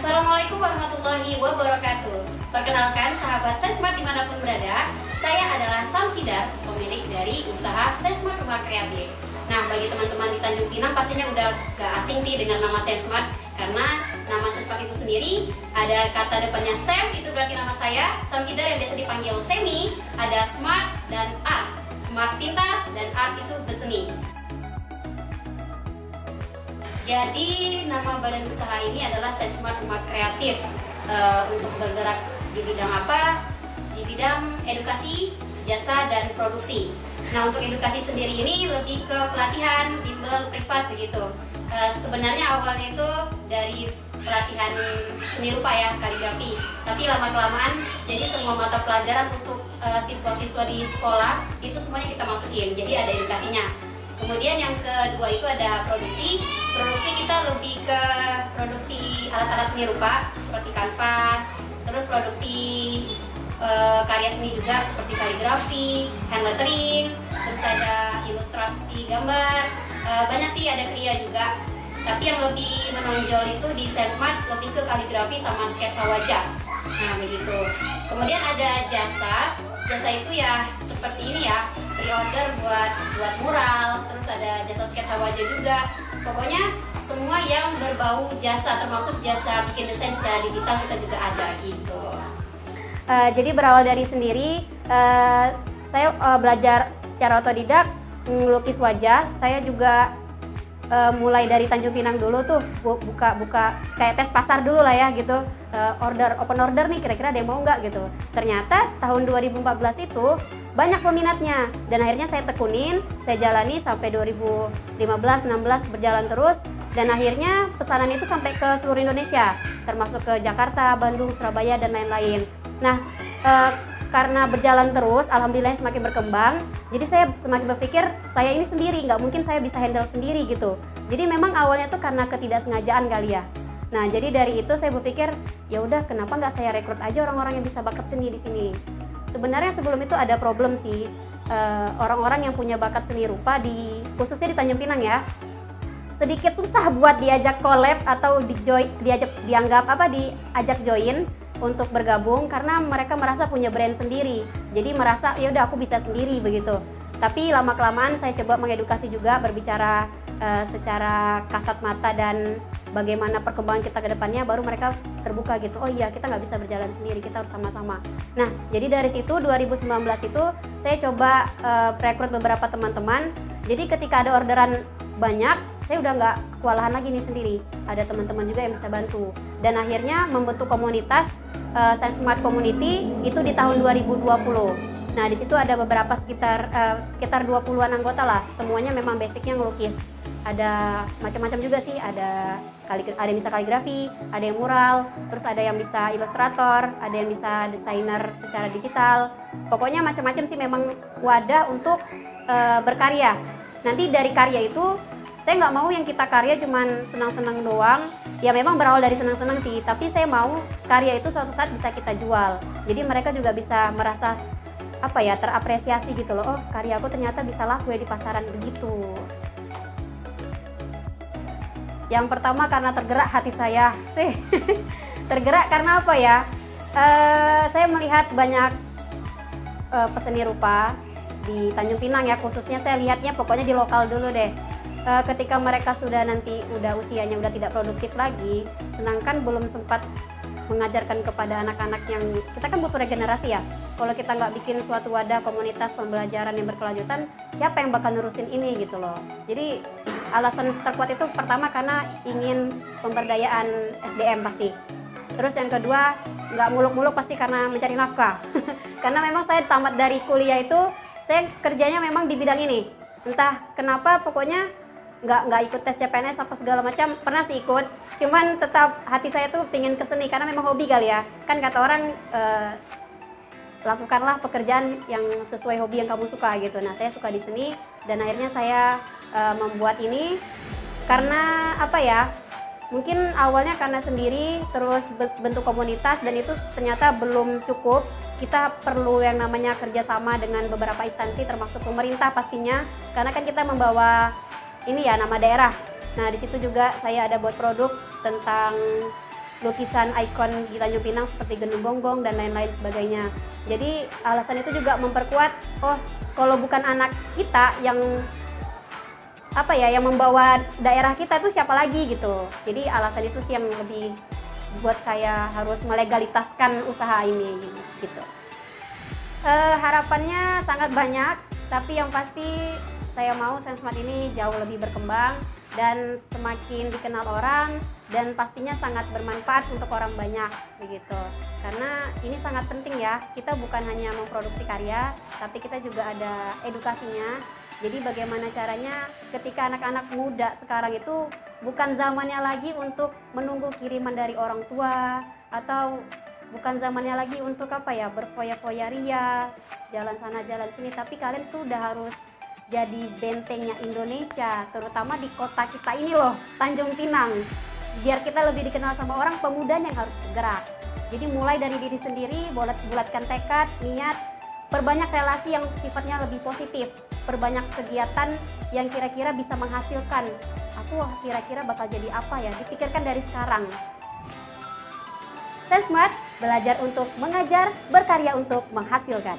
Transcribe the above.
Assalamualaikum warahmatullahi wabarakatuh. Perkenalkan sahabat SenSmart dimanapun berada, saya adalah Samsidar, pemilik dari usaha SenSmart Rumah Kreatif. Nah, bagi teman-teman di Tanjung Pinang pastinya udah gak asing sih dengan nama SenSmart, karena nama SenSmart itu sendiri ada kata depannya Sem, itu berarti nama saya, Samsidar yang biasa dipanggil Semi, ada Smart dan Art. Smart pintar dan Art itu berseni. Jadi nama badan usaha ini adalah SenSmart Rumah Kreatif. Untuk bergerak di bidang apa? Di bidang edukasi, jasa, dan produksi. Nah, untuk edukasi sendiri ini lebih ke pelatihan, bimbel, privat begitu. Sebenarnya awalnya itu dari pelatihan seni rupa ya, kaligrafi. Tapi lama-kelamaan jadi semua mata pelajaran untuk siswa-siswa di sekolah itu semuanya kita masukin. Jadi ada edukasinya. Kemudian yang kedua itu ada produksi. Produksi kita lebih ke produksi alat-alat seni rupa seperti kanvas, terus produksi karya seni juga seperti kaligrafi, hand lettering, terus ada ilustrasi gambar, banyak sih, ada kriya juga. Tapi yang lebih menonjol itu di SenSmart lebih ke kaligrafi sama sketsa wajah. Nah begitu. Kemudian ada jasa. Jasa itu ya seperti ini ya, pre-order buat mural, terus ada jasa sketsa wajah juga. Pokoknya semua yang berbau jasa, termasuk jasa bikin desain secara digital kita juga ada gitu. Jadi berawal dari sendiri, saya belajar secara otodidak melukis wajah. Saya juga mulai dari Tanjung Pinang dulu tuh, buka kayak tes pasar dulu lah ya gitu. Open order nih, kira-kira ada yang mau nggak gitu. Ternyata tahun 2014 itu banyak peminatnya, dan akhirnya saya tekunin, saya jalani sampai 2015-16 berjalan terus, dan akhirnya pesanan itu sampai ke seluruh Indonesia, termasuk ke Jakarta, Bandung, Surabaya, dan lain-lain. Nah, karena berjalan terus, alhamdulillah semakin berkembang, jadi saya semakin berpikir saya ini sendiri, nggak mungkin saya bisa handle sendiri gitu. Jadi memang awalnya tuh karena ketidaksengajaan kali ya. Nah, jadi dari itu saya berpikir, ya udah kenapa nggak saya rekrut aja orang-orang yang bisa bakat seni di sini. Sebenarnya sebelum itu ada problem sih, orang-orang yang punya bakat seni rupa khususnya di Tanjung Pinang ya, sedikit susah buat diajak collab atau diajak join untuk bergabung karena mereka merasa punya brand sendiri. Jadi merasa ya udah aku bisa sendiri begitu. Tapi lama-kelamaan saya coba mengedukasi juga, berbicara secara kasat mata dan bagaimana perkembangan kita ke depannya, baru mereka terbuka gitu. Oh iya, kita nggak bisa berjalan sendiri, kita harus sama-sama. Nah, jadi dari situ 2019 itu saya coba rekrut beberapa teman-teman. Jadi ketika ada orderan banyak, saya udah nggak kewalahan lagi nih sendiri. Ada teman-teman juga yang bisa bantu. Dan akhirnya membentuk komunitas SenSmart Community itu di tahun 2020. Nah, di situ ada beberapa sekitar 20-an anggota lah. Semuanya memang basicnya ngelukis. Ada macam-macam juga sih, ada yang bisa kaligrafi, ada yang mural, terus ada yang bisa ilustrator, ada yang bisa desainer secara digital. Pokoknya macam-macam sih, memang wadah untuk berkarya. Nanti dari karya itu, saya nggak mau yang kita karya cuman senang-senang doang. Ya memang berawal dari senang-senang sih, tapi saya mau karya itu suatu saat bisa kita jual. Jadi mereka juga bisa merasa terapresiasi gitu loh. Oh, karya aku ternyata bisa laku ya di pasaran begitu. Yang pertama karena tergerak hati saya sih. Tergerak karena apa ya? Saya melihat banyak peseni rupa di Tanjung Pinang ya, khususnya saya lihatnya pokoknya di lokal dulu deh. Ketika mereka udah usianya udah tidak produktif lagi, sedangkan belum sempat mengajarkan kepada anak-anak yang kita kan butuh regenerasi ya. Kalau kita nggak bikin suatu wadah komunitas pembelajaran yang berkelanjutan, siapa yang bakal nerusin ini gitu loh. Jadi alasan terkuat itu pertama karena ingin pemberdayaan SDM pasti. Terus yang kedua, nggak muluk-muluk pasti karena mencari nafkah. Karena memang saya tamat dari kuliah itu, saya kerjanya memang di bidang ini. Entah kenapa pokoknya nggak ikut tes CPNS apa segala macam, pernah sih ikut, cuman tetap hati saya tuh pingin ke seni karena memang hobi kali ya. Kan kata orang lakukanlah pekerjaan yang sesuai hobi yang kamu suka gitu. Nah, saya suka di seni dan akhirnya saya membuat ini karena mungkin awalnya karena sendiri, terus bentuk komunitas, dan itu ternyata belum cukup. Kita perlu yang namanya kerjasama dengan beberapa instansi termasuk pemerintah pastinya, karena kan kita membawa ini ya nama daerah. Nah, di situ juga saya ada buat produk tentang lukisan ikon di Tanjung Pinang seperti Gendung Gonggong dan lain-lain sebagainya. Jadi alasan itu juga memperkuat, oh kalau bukan anak kita yang yang membawa daerah kita itu siapa lagi gitu. Jadi alasan itu sih yang lebih buat saya harus melegalitaskan usaha ini gitu. Harapannya sangat banyak, tapi yang pasti saya mau Sensmart ini jauh lebih berkembang dan semakin dikenal orang, dan pastinya sangat bermanfaat untuk orang banyak begitu. Karena ini sangat penting ya, kita bukan hanya memproduksi karya, tapi kita juga ada edukasinya. Jadi bagaimana caranya ketika anak-anak muda sekarang itu bukan zamannya lagi untuk menunggu kiriman dari orang tua, atau bukan zamannya lagi untuk berfoya-foya ria, jalan sana jalan sini, tapi kalian tuh udah harus jadi bentengnya Indonesia, terutama di kota kita ini loh, Tanjung Pinang. Biar kita lebih dikenal sama orang, pemudanya yang harus bergerak. Jadi mulai dari diri sendiri, bulatkan tekad, niat, perbanyak relasi yang sifatnya lebih positif, perbanyak kegiatan yang kira-kira bisa menghasilkan. Aku kira-kira bakal jadi apa ya, dipikirkan dari sekarang. Sensmart, belajar untuk mengajar, berkarya untuk menghasilkan.